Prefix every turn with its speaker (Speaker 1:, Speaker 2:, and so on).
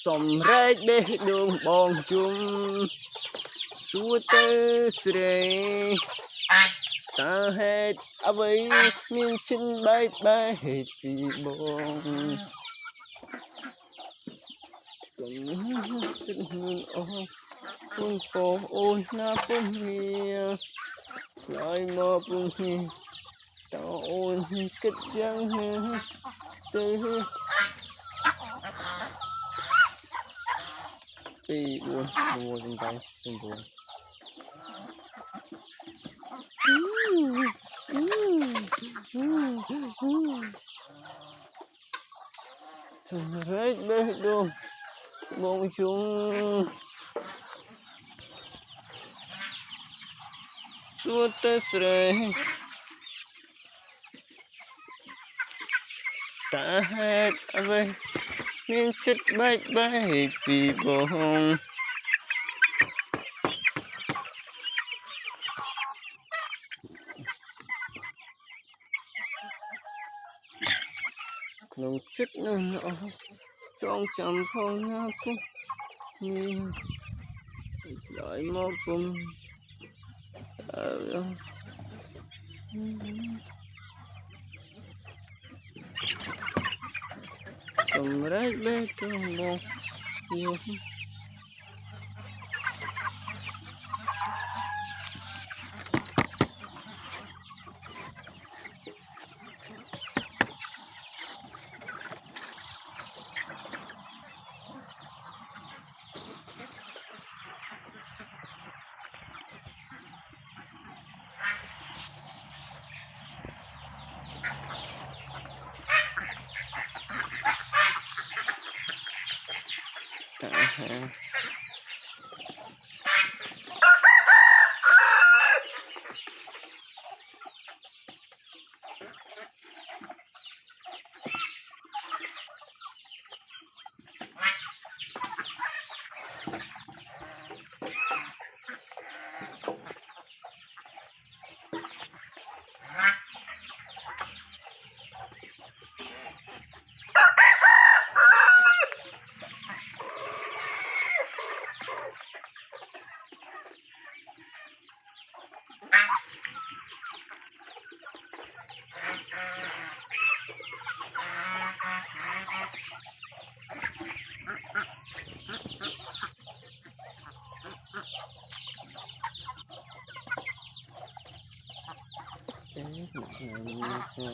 Speaker 1: Som rách bê đường bong chung Xua tư srei Ta hết ở với miên chân bay bay hết vì bong Sinh hương ôn Phương phố ôn na phương nghìa Lại mơ phương nghìa Ta ôn kết giang tư Vì buồn, buồn trong tay, đừng buồn Xong rết bê đường Bông chung Suốt tê srei Ta hết ở đây Miên chất bay bay vì bông Nông chất nông nọ Trong chăm phong nha cung Nhi Lại mơ bông Xong rách bê đường bông Yêu Ta hết Một ngày như sao